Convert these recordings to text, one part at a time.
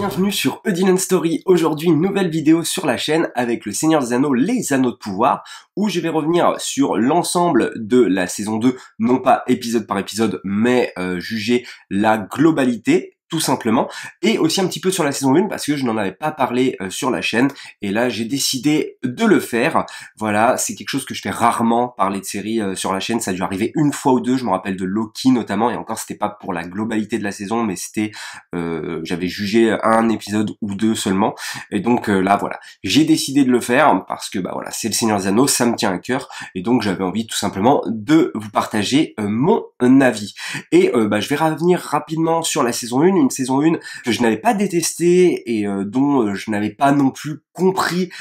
bienvenue sur Eudine Story. Aujourd'hui, une nouvelle vidéo sur la chaîne avec le Seigneur des Anneaux, les Anneaux de Pouvoir, où je vais revenir sur l'ensemble de la saison 2, non pas épisode par épisode, mais juger la globalité, tout simplement, et aussi un petit peu sur la saison 1 parce que je n'en avais pas parlé sur la chaîne, et là j'ai décidé de le faire. Voilà, c'est quelque chose que je fais rarement, parler de séries sur la chaîne, ça a dû arriver une fois ou deux, je me rappelle de Loki notamment, et encore c'était pas pour la globalité de la saison, mais c'était, j'avais jugé un épisode ou deux seulement, et donc là voilà, j'ai décidé de le faire, parce que bah voilà, c'est le Seigneur des Anneaux, ça me tient à cœur, et donc j'avais envie tout simplement de vous partager mon avis. Et je vais revenir rapidement sur la saison 1, une saison 1 que je n'avais pas détestée et dont je n'avais pas non plus compris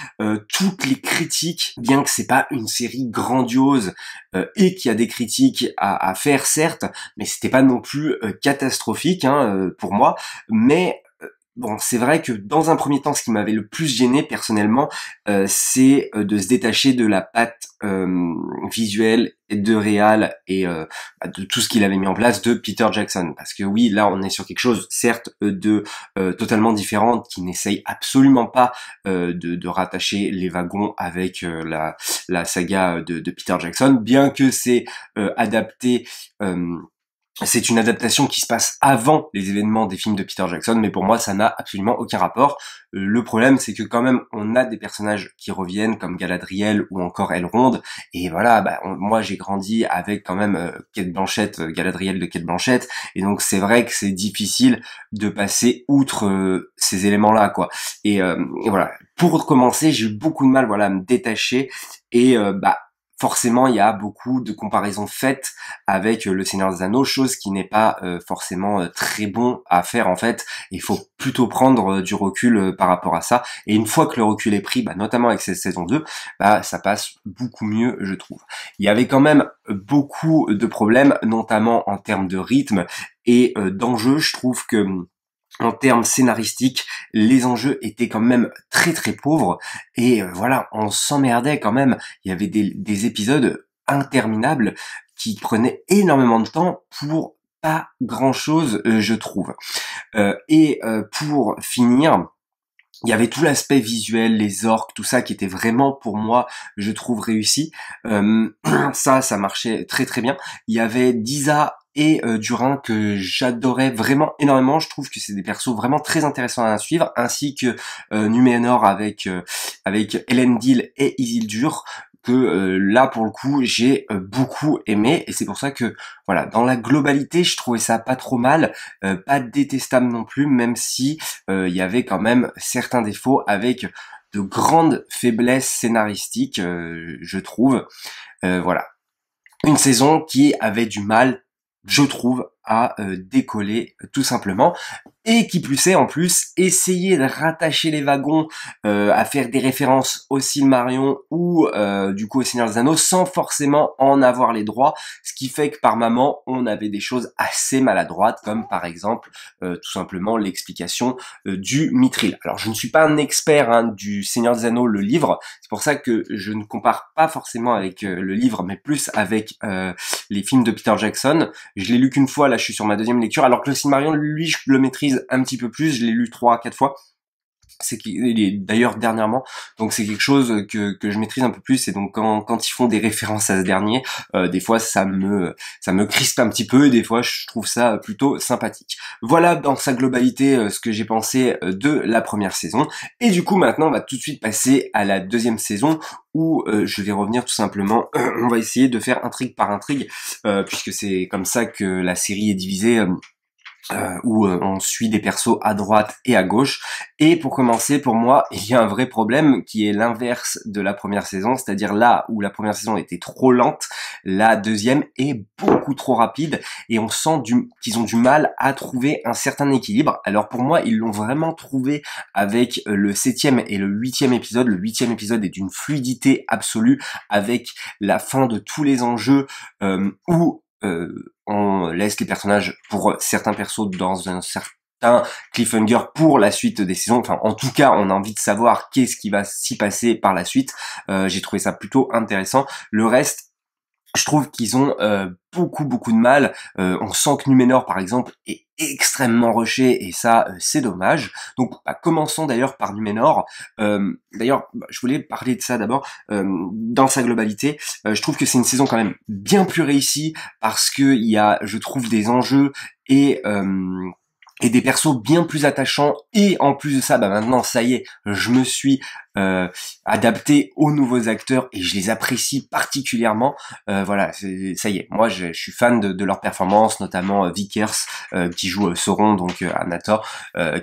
toutes les critiques, bien que c'est pas une série grandiose et qu'il y a des critiques à faire certes, mais c'était pas non plus catastrophique pour moi, mais bon, c'est vrai que dans un premier temps, ce qui m'avait le plus gêné personnellement, c'est de se détacher de la patte visuelle et de réal et de tout ce qu'il avait mis en place de Peter Jackson. Parce que oui, là, on est sur quelque chose, certes, de totalement différent, qui n'essaye absolument pas de rattacher les wagons avec la saga de Peter Jackson, bien que c'est adapté. C'est une adaptation qui se passe avant les événements des films de Peter Jackson, mais pour moi ça n'a absolument aucun rapport. Le problème c'est que quand même on a des personnages qui reviennent comme Galadriel ou encore Elrond, et voilà, moi j'ai grandi avec quand même Cate Blanchett, Galadriel de Cate Blanchett, et donc c'est vrai que c'est difficile de passer outre ces éléments-là, quoi. Et voilà, pour commencer, j'ai eu beaucoup de mal, voilà, à me détacher, et forcément, il y a beaucoup de comparaisons faites avec le Seigneur des Anneaux, chose qui n'est pas forcément très bon à faire en fait. Il faut plutôt prendre du recul par rapport à ça. Et une fois que le recul est pris, notamment avec cette saison 2, ça passe beaucoup mieux, je trouve. Il y avait quand même beaucoup de problèmes, notamment en termes de rythme et d'enjeux. Je trouve que en termes scénaristiques, les enjeux étaient quand même très très pauvres, et voilà, on s'emmerdait quand même. Il y avait des épisodes interminables qui prenaient énormément de temps pour pas grand chose, je trouve. Et pour finir, il y avait tout l'aspect visuel, les orques, tout ça qui était vraiment pour moi, je trouve, réussi. Ça marchait très très bien. Il y avait Disa et Durin que j'adorais vraiment énormément. Je trouve que c'est des persos vraiment très intéressants à suivre, ainsi que Numénor avec Elendil et Isildur, que là pour le coup j'ai beaucoup aimé, et c'est pour ça que voilà, dans la globalité je trouvais ça pas trop mal, pas détestable non plus, même si il y avait quand même certains défauts avec de grandes faiblesses scénaristiques, je trouve. Voilà, une saison qui avait du mal, je trouve, à décoller tout simplement, et qui plus est en plus essayer de rattacher les wagons à faire des références au Silmarillion ou du coup au Seigneur des Anneaux sans forcément en avoir les droits, ce qui fait que par moment on avait des choses assez maladroites, comme par exemple tout simplement l'explication du Mithril. Alors je ne suis pas un expert du Seigneur des Anneaux, le livre, c'est pour ça que je ne compare pas forcément avec le livre, mais plus avec les films de Peter Jackson. Je l'ai lu qu'une fois, là je suis sur ma deuxième lecture, alors que le Silmarillion, lui, je le maîtrise un petit peu plus, je l'ai lu 3-4 fois. C'est qu'il est d'ailleurs dernièrement, donc c'est quelque chose que je maîtrise un peu plus, et donc quand ils font des références à ce dernier, des fois ça me crispe un petit peu, et des fois je trouve ça plutôt sympathique. Voilà dans sa globalité ce que j'ai pensé de la première saison, et du coup maintenant on va tout de suite passer à la deuxième saison, où je vais revenir tout simplement, on va essayer de faire intrigue par intrigue, puisque c'est comme ça que la série est divisée, où on suit des persos à droite et à gauche. Et pour commencer, pour moi, il y a un vrai problème qui est l'inverse de la première saison, c'est-à-dire là où la première saison était trop lente, la deuxième est beaucoup trop rapide, et on sent qu'ils ont du mal à trouver un certain équilibre. Alors pour moi, ils l'ont vraiment trouvé avec le 7e et le 8e épisode. Le 8e épisode est d'une fluidité absolue, avec la fin de tous les enjeux, où on laisse les personnages, pour certains persos, dans un certain cliffhanger pour la suite des saisons. Enfin, en tout cas, on a envie de savoir qu'est-ce qui va s'y passer par la suite. J'ai trouvé ça plutôt intéressant. Le reste, je trouve qu'ils ont beaucoup de mal. On sent que Numénor par exemple est extrêmement rushé et ça c'est dommage. Donc commençons d'ailleurs par Numénor. D'ailleurs je voulais parler de ça d'abord dans sa globalité. Je trouve que c'est une saison quand même bien plus réussie parce que il y a, je trouve, des enjeux et des persos bien plus attachants, et en plus de ça, maintenant ça y est, je me suis adapté aux nouveaux acteurs et je les apprécie particulièrement. Voilà, ça y est, moi je suis fan de leur performance, notamment Vickers qui joue Sauron, donc Anator,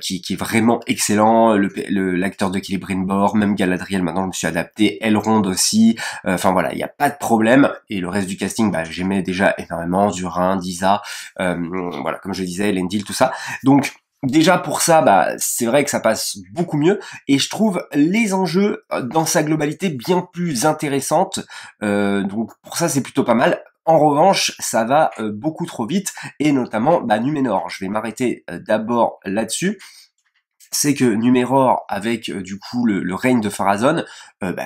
qui est vraiment excellent, l'acteur de Celebrimbor, même Galadriel maintenant je me suis adapté, Elrond aussi, enfin voilà, il n'y a pas de problème, et le reste du casting, j'aimais déjà énormément, Durin, Disa, voilà, comme je disais, Elendil, tout ça. Donc déjà pour ça, c'est vrai que ça passe beaucoup mieux, et je trouve les enjeux dans sa globalité bien plus intéressantes. Donc pour ça c'est plutôt pas mal. En revanche, ça va beaucoup trop vite, et notamment Numénor. Je vais m'arrêter d'abord là-dessus. C'est que Numénor, avec du coup le règne de Pharazôn,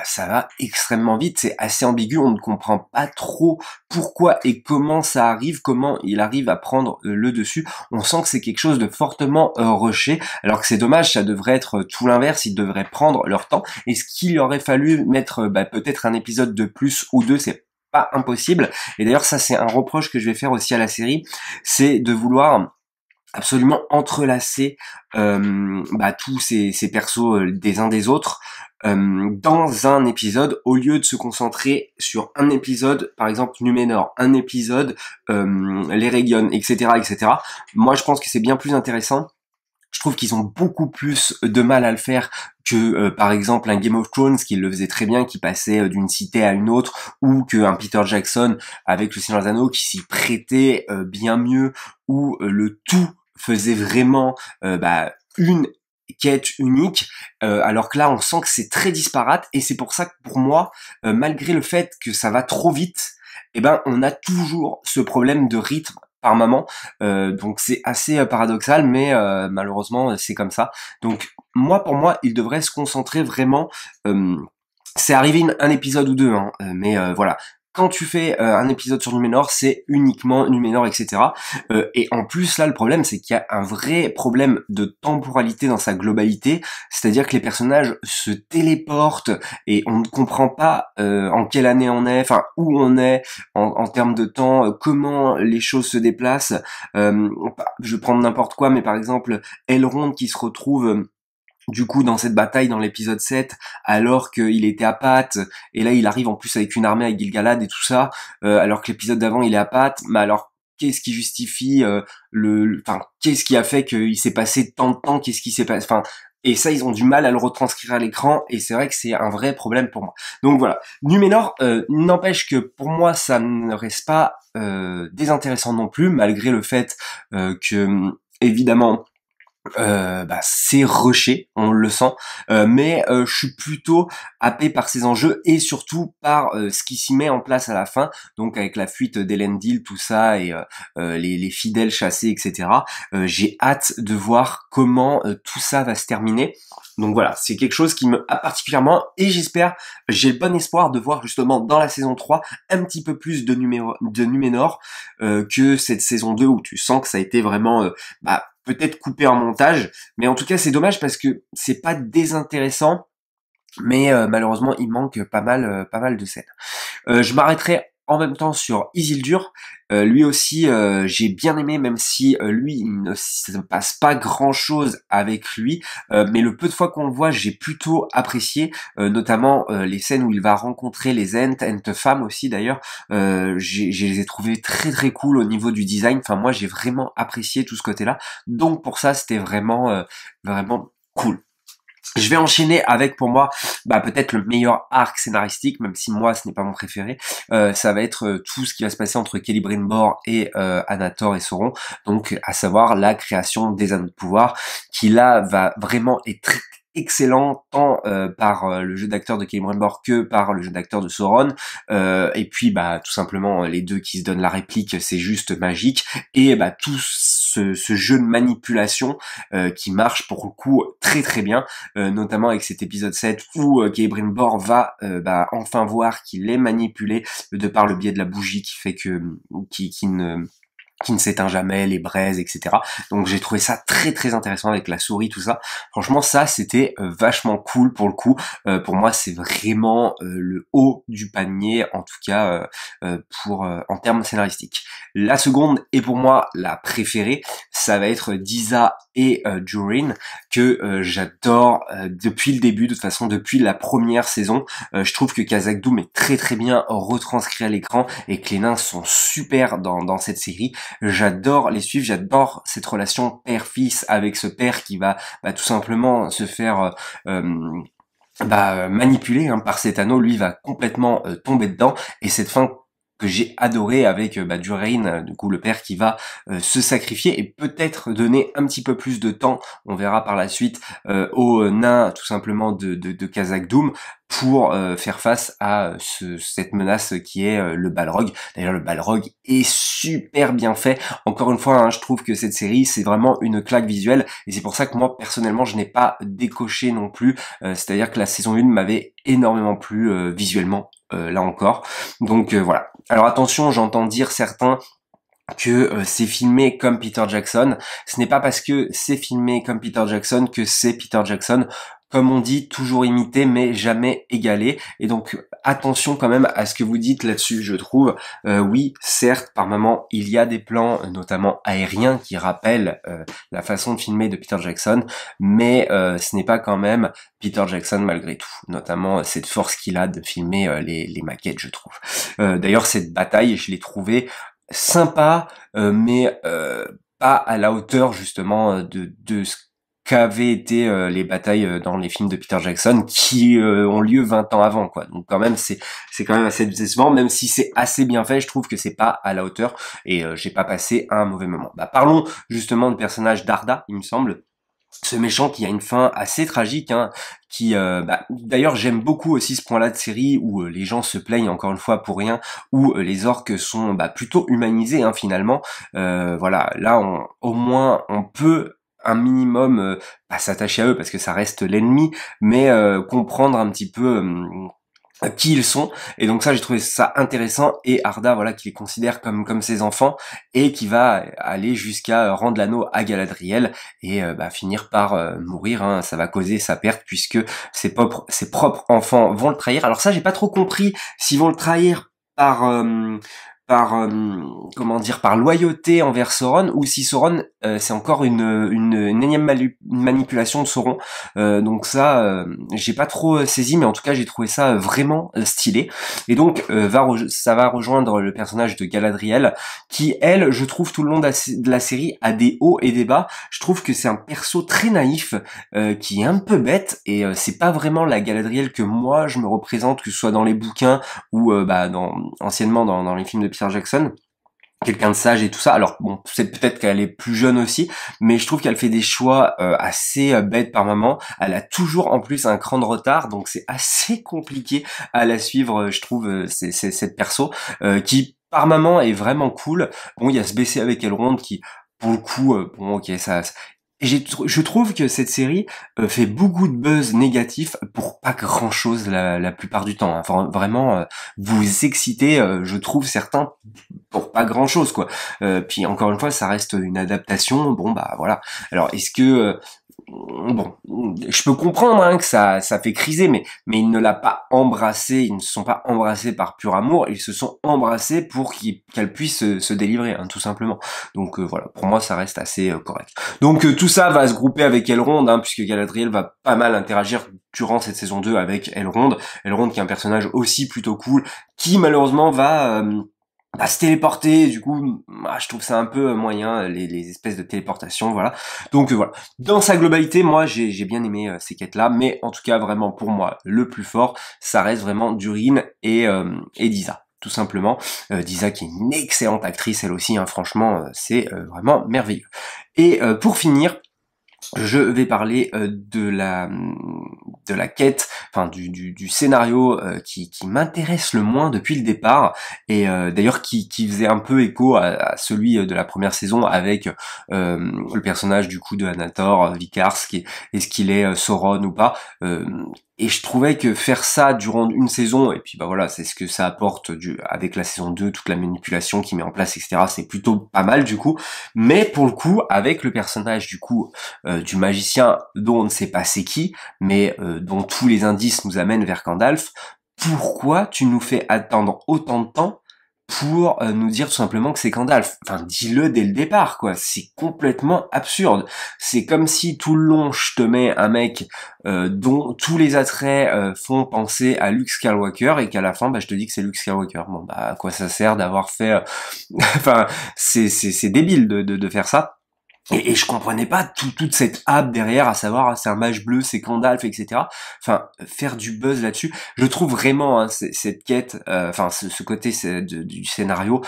ça va extrêmement vite, c'est assez ambigu, on ne comprend pas trop pourquoi et comment ça arrive, comment il arrive à prendre le dessus. On sent que c'est quelque chose de fortement rushé, alors que c'est dommage, ça devrait être tout l'inverse, ils devraient prendre leur temps, et ce qu'il aurait fallu mettre peut-être un épisode de plus ou deux, c'est pas impossible. Et d'ailleurs ça c'est un reproche que je vais faire aussi à la série, c'est de vouloir absolument entrelacer tous ces persos des uns des autres dans un épisode, au lieu de se concentrer sur un épisode, par exemple Numénor, un épisode les Régions, etc. Moi je pense que c'est bien plus intéressant. Je trouve qu'ils ont beaucoup plus de mal à le faire que par exemple un Game of Thrones qui le faisait très bien, qui passait d'une cité à une autre, ou qu'un Peter Jackson avec le Seigneur des Anneaux qui s'y prêtait bien mieux, où le tout faisait vraiment une quête unique, alors que là on sent que c'est très disparate, et c'est pour ça que pour moi, malgré le fait que ça va trop vite, on a toujours ce problème de rythme par moment, donc c'est assez paradoxal, mais malheureusement c'est comme ça. Donc pour moi il devrait se concentrer vraiment, c'est arrivé un épisode ou deux, mais voilà, quand tu fais un épisode sur Numénor, c'est uniquement Numénor, etc. Et en plus, là, le problème, c'est qu'il y a un vrai problème de temporalité dans sa globalité, c'est-à-dire que les personnages se téléportent et on ne comprend pas en quelle année on est, enfin où on est en termes de temps, comment les choses se déplacent. Je vais prendre n'importe quoi, mais par exemple, Elrond qui se retrouve du coup dans cette bataille dans l'épisode 7, alors qu'il était à Path, et là il arrive en plus avec une armée, avec Gil-galad et tout ça, alors que l'épisode d'avant il est à Path, mais alors qu'est-ce qui justifie qu'est-ce qui a fait qu'il s'est passé tant de temps, qu'est-ce qui s'est passé, et ça ils ont du mal à le retranscrire à l'écran, et c'est vrai que c'est un vrai problème pour moi. Donc voilà, Numénor, n'empêche que pour moi ça ne reste pas désintéressant non plus, malgré le fait que évidemment c'est rushé, on le sent, mais je suis plutôt happé par ces enjeux, et surtout par ce qui s'y met en place à la fin, donc avec la fuite d'Elendil, tout ça, et les fidèles chassés, etc. J'ai hâte de voir comment tout ça va se terminer. Donc voilà, c'est quelque chose qui me a particulièrement, et j'ai le bon espoir de voir justement dans la saison 3 un petit peu plus de Numénor que cette saison 2, où tu sens que ça a été vraiment peut-être coupé en montage, mais en tout cas c'est dommage parce que c'est pas désintéressant, mais malheureusement il manque pas mal de scènes. Je m'arrêterai en même temps sur Isildur. Lui aussi j'ai bien aimé, même si lui il ne se passe pas grand chose avec lui, mais le peu de fois qu'on le voit j'ai plutôt apprécié, notamment les scènes où il va rencontrer les Ents femmes aussi d'ailleurs, je les ai trouvées très cool au niveau du design. Enfin moi j'ai vraiment apprécié tout ce côté là, donc pour ça c'était vraiment cool. Je vais enchaîner avec, pour moi, peut-être le meilleur arc scénaristique, même si moi ce n'est pas mon préféré. Ça va être tout ce qui va se passer entre Celebrimbor et Anator et Sauron, donc à savoir la création des anneaux de pouvoir, qui là va vraiment être excellent tant par le jeu d'acteur de Celebrimbor que par le jeu d'acteur de Sauron, et puis bah tout simplement les deux qui se donnent la réplique, c'est juste magique, et bah tout ce jeu de manipulation qui marche pour le coup très très bien, notamment avec cet épisode 7 où Celebrimbor va bah, enfin voir qu'il est manipulé de par le biais de la bougie qui fait que qui ne s'éteint jamais, les braises, etc. Donc j'ai trouvé ça très très intéressant avec la souris, tout ça. Franchement, ça c'était vachement cool pour le coup. Pour moi, c'est vraiment le haut du panier, en tout cas pour en termes scénaristiques. La seconde, et pour moi la préférée, ça va être Disa et Durin, que j'adore depuis le début, de toute façon depuis la première saison. Je trouve que Khazad-dûm est très très bien retranscrit à l'écran et que les nains sont super dans cette série. J'adore les suivre, j'adore cette relation père-fils avec ce père qui va bah, tout simplement se faire manipuler hein, par cet anneau. Lui va complètement tomber dedans, et cette fin que j'ai adoré avec Durin, du coup le père qui va se sacrifier et peut-être donner un petit peu plus de temps, on verra par la suite, aux nains tout simplement de Khazad-dûm pour faire face à cette menace qui est le Balrog. D'ailleurs le Balrog est super bien fait. Encore une fois, hein, je trouve que cette série c'est vraiment une claque visuelle, et c'est pour ça que moi personnellement je n'ai pas décoché non plus, c'est-à-dire que la saison 1 m'avait énormément plu visuellement, là encore. Donc voilà. Alors attention, j'entends dire certains que c'est filmé comme Peter Jackson. Ce n'est pas parce que c'est filmé comme Peter Jackson que c'est Peter Jackson. Comme on dit, toujours imité mais jamais égalé. Et donc attention quand même à ce que vous dites là-dessus, je trouve. Oui, certes, par moments, il y a des plans, notamment aériens, qui rappellent la façon de filmer de Peter Jackson, mais ce n'est pas quand même Peter Jackson malgré tout. Notamment cette force qu'il a de filmer les maquettes, je trouve. D'ailleurs, cette bataille, je l'ai trouvée sympa, mais pas à la hauteur justement de ce qu'avaient été les batailles dans les films de Peter Jackson qui ont lieu 20 ans avant, quoi. Donc quand même c'est quand même assez décevant, même si c'est assez bien fait, je trouve que c'est pas à la hauteur, et j'ai pas passé un mauvais moment. Bah parlons justement du personnage d'Arda, il me semble. Ce méchant qui a une fin assez tragique, hein, qui d'ailleurs j'aime beaucoup aussi ce point-là de série où les gens se plaignent encore une fois pour rien, où les orques sont plutôt humanisés hein, finalement. Voilà, là au moins on peut un minimum pas s'attacher à eux parce que ça reste l'ennemi, mais comprendre un petit peu qui ils sont, et donc ça j'ai trouvé ça intéressant. Et Arda, voilà, qui les considère comme ses enfants et qui va aller jusqu'à rendre l'anneau à Galadriel et finir par mourir, hein. Ça va causer sa perte puisque ses propres enfants vont le trahir. Alors ça j'ai pas trop compris s'ils vont le trahir par comment dire, par loyauté envers Sauron, ou si Sauron c'est encore une énième manipulation de Sauron. Donc ça j'ai pas trop saisi, mais en tout cas j'ai trouvé ça vraiment stylé. Et donc ça va rejoindre le personnage de Galadriel qui, elle, je trouve tout le long de la série a des hauts et des bas. Je trouve que c'est un perso très naïf, qui est un peu bête, et c'est pas vraiment la Galadriel que moi je me représente, que ce soit dans les bouquins ou anciennement dans les films de Peter Jackson. Quelqu'un de sage et tout ça. Alors bon, c'est peut-être qu'elle est plus jeune aussi, mais je trouve qu'elle fait des choix assez bêtes par moment. Elle a toujours en plus un cran de retard, donc c'est assez compliqué à la suivre, je trouve, c'est cette perso qui par moment est vraiment cool. Bon, il y a ce BC avec Elrond qui, pour le coup, bon ok, je trouve que cette série fait beaucoup de buzz négatif pour pas grand chose la plupart du temps, hein. Enfin, vraiment, vous excitez, je trouve, certains pour pas grand chose, quoi. Puis encore une fois, ça reste une adaptation. Bon bah voilà. Alors est-ce que bon, je peux comprendre hein, que ça fait criser, mais il ne l'a pas embrassé, ils ne se sont pas embrassés par pur amour, ils se sont embrassés pour qu'elle puisse se délivrer, hein, tout simplement. Donc voilà, pour moi ça reste assez correct. Donc tout ça va se grouper avec Elrond, hein, puisque Galadriel va pas mal interagir durant cette saison 2 avec Elrond. Elrond qui est un personnage aussi plutôt cool, qui malheureusement va se téléporter. Du coup je trouve ça un peu moyen, les espèces de téléportation, voilà. Donc voilà, dans sa globalité, moi j'ai bien aimé ces quêtes là, mais en tout cas vraiment pour moi le plus fort ça reste vraiment Durin et Disa, tout simplement. Disa qui est une excellente actrice elle aussi, hein, franchement c'est vraiment merveilleux. Et pour finir, je vais parler de la quête, enfin du scénario qui m'intéresse le moins depuis le départ, et d'ailleurs qui faisait un peu écho à celui de la première saison avec le personnage du coup de Anator, Vicars, est-ce qu'il est Sauron ou pas. Et je trouvais que faire ça durant une saison, et puis bah voilà, c'est ce que ça apporte avec la saison 2, toute la manipulation qu'il met en place, etc. C'est plutôt pas mal du coup. Mais pour le coup, avec le personnage du coup du magicien dont on ne sait pas c'est qui, mais dont tous les indices nous amènent vers Gandalf, pourquoi tu nous fais attendre autant de temps pour nous dire tout simplement que c'est Gandalf? Enfin, dis-le dès le départ, quoi. C'est complètement absurde. C'est comme si tout le long, je te mets un mec dont tous les attraits font penser à Luke Skywalker, et qu'à la fin, bah, je te dis que c'est Luke Skywalker. Bon, bah, à quoi ça sert d'avoir fait... enfin, c'est débile de faire ça. Et je comprenais pas toute cette hype derrière, à savoir c'est un mage bleu, c'est Gandalf, etc. Enfin, faire du buzz là-dessus, je trouve vraiment hein, cette quête, enfin ce côté du scénario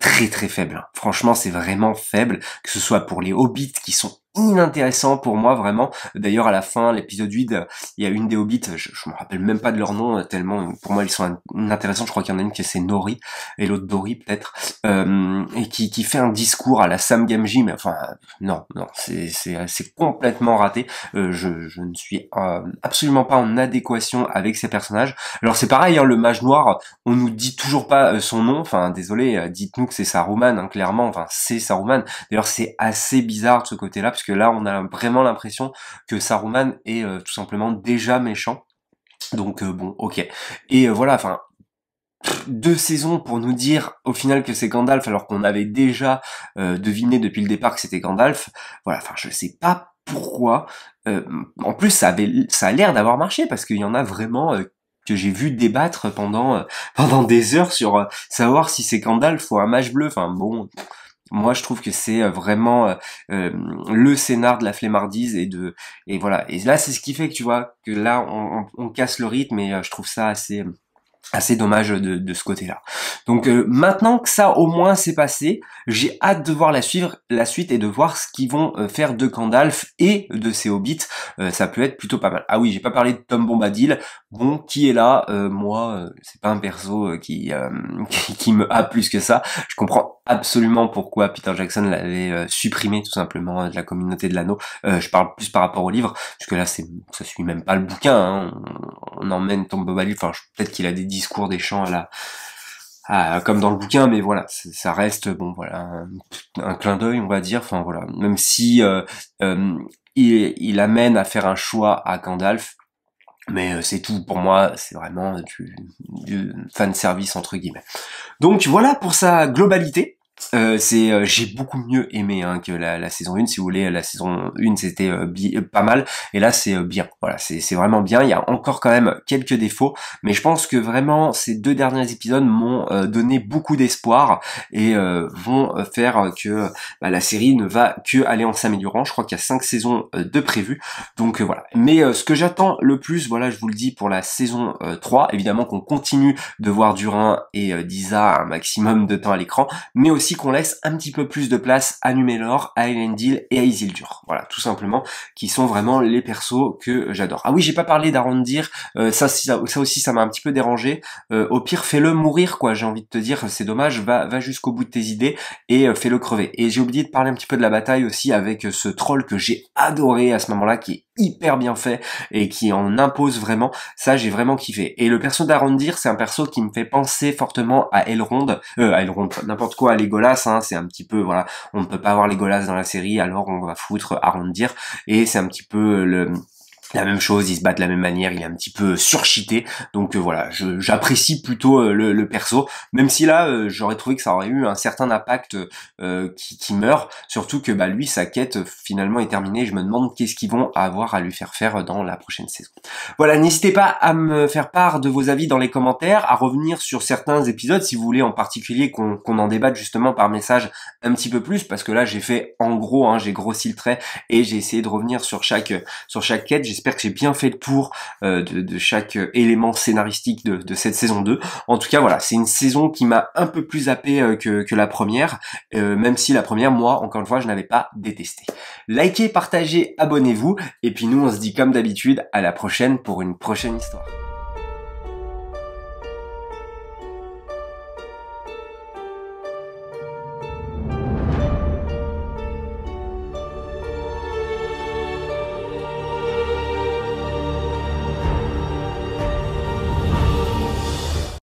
très très faible. Hein. Franchement, c'est vraiment faible, que ce soit pour les hobbits qui sont inintéressants pour moi vraiment. D'ailleurs à la fin, l'épisode 8, il y a une des hobbits, je me rappelle même pas de leur nom tellement pour moi ils sont inintéressants. Je crois qu'il y en a une qui c'est Nori et l'autre Dori peut-être, et qui fait un discours à la Sam Gamgee, mais enfin non, c'est complètement raté. Je ne suis absolument pas en adéquation avec ces personnages. Alors c'est pareil, hein, le mage noir, on nous dit toujours pas son nom. Enfin désolé, dites-nous que c'est Saruman, hein, clairement. Enfin c'est Saruman. D'ailleurs c'est assez bizarre de ce côté-là, parce que là on a vraiment l'impression que Saruman est tout simplement déjà méchant. Donc bon, ok. Et voilà, enfin 2 saisons pour nous dire au final que c'est Gandalf, alors qu'on avait déjà deviné depuis le départ que c'était Gandalf. Voilà, enfin je sais pas pourquoi. En plus ça a l'air d'avoir marché, parce qu'il y en a vraiment que j'ai vu débattre pendant des heures sur savoir si c'est Gandalf ou un mage bleu. Enfin bon, moi je trouve que c'est vraiment le scénar de la flemmardise, et voilà. Et là c'est ce qui fait que tu vois que là on casse le rythme, et je trouve ça assez dommage de ce côté-là. Donc maintenant que ça au moins c'est passé, j'ai hâte de voir la suite, et de voir ce qu'ils vont faire de Gandalf et de ses hobbits. Ça peut être plutôt pas mal. Ah oui, j'ai pas parlé de Tom Bombadil. Bon, qui est là moi, c'est pas un perso qui me a plus que ça. Je comprends absolument pourquoi Peter Jackson l'avait supprimé tout simplement de la communauté de l'anneau. Je parle plus par rapport au livre, puisque là ça suit même pas le bouquin. Hein. On emmène Tom Bombadil. Enfin, peut-être qu'il a des discours des champs comme dans le bouquin, mais voilà, ça reste bon, voilà, un clin d'œil, on va dire. Enfin voilà, même si il amène à faire un choix à Gandalf, mais c'est tout pour moi. C'est vraiment du fan service entre guillemets. Donc voilà pour sa globalité. J'ai beaucoup mieux aimé hein, que la saison 1. Si vous voulez, la saison 1 c'était pas mal, et là c'est bien. Voilà, c'est vraiment bien. Il y a encore quand même quelques défauts, mais je pense que vraiment ces 2 derniers épisodes m'ont donné beaucoup d'espoir, et vont faire que la série ne va que aller en s'améliorant. Je crois qu'il y a 5 saisons de prévues, donc voilà. Mais ce que j'attends le plus, voilà, je vous le dis, pour la saison 3, évidemment qu'on continue de voir Durin et Disa un maximum de temps à l'écran, mais aussi qu'on laisse un petit peu plus de place à Numenor, à Elendil et à Isildur. Voilà, tout simplement, qui sont vraiment les persos que j'adore. Ah oui, j'ai pas parlé d'Arondir, ça aussi ça m'a un petit peu dérangé. Au pire, fais-le mourir, quoi, j'ai envie de te dire, c'est dommage, va jusqu'au bout de tes idées, et fais-le crever. Et j'ai oublié de parler un petit peu de la bataille aussi, avec ce troll que j'ai adoré à ce moment-là, qui est hyper bien fait, et qui en impose vraiment. Ça, j'ai vraiment kiffé. Et le perso d'Arondir, c'est un perso qui me fait penser fortement à Elrond, n'importe quoi, à Legolas, hein, c'est un petit peu, voilà, on ne peut pas avoir Legolas dans la série, alors on va foutre Arondir, et c'est un petit peu la même chose, il se bat de la même manière, il est un petit peu surcheaté, donc voilà, j'apprécie plutôt le perso, même si là j'aurais trouvé que ça aurait eu un certain impact qui meurt, surtout que lui sa quête finalement est terminée. Je me demande qu'est-ce qu'ils vont avoir à lui faire dans la prochaine saison. Voilà, n'hésitez pas à me faire part de vos avis dans les commentaires, à revenir sur certains épisodes si vous voulez en particulier qu'on en débatte justement par message un petit peu plus, parce que là j'ai fait en gros, hein, j'ai grossi le trait et j'ai essayé de revenir sur chaque quête. j'espère que j'ai bien fait le tour de chaque élément scénaristique de cette saison 2. En tout cas, voilà, c'est une saison qui m'a un peu plus happé que la première, même si la première, moi, encore une fois, je n'avais pas détesté. Likez, partagez, abonnez-vous, et puis nous, on se dit comme d'habitude, à la prochaine pour une prochaine histoire.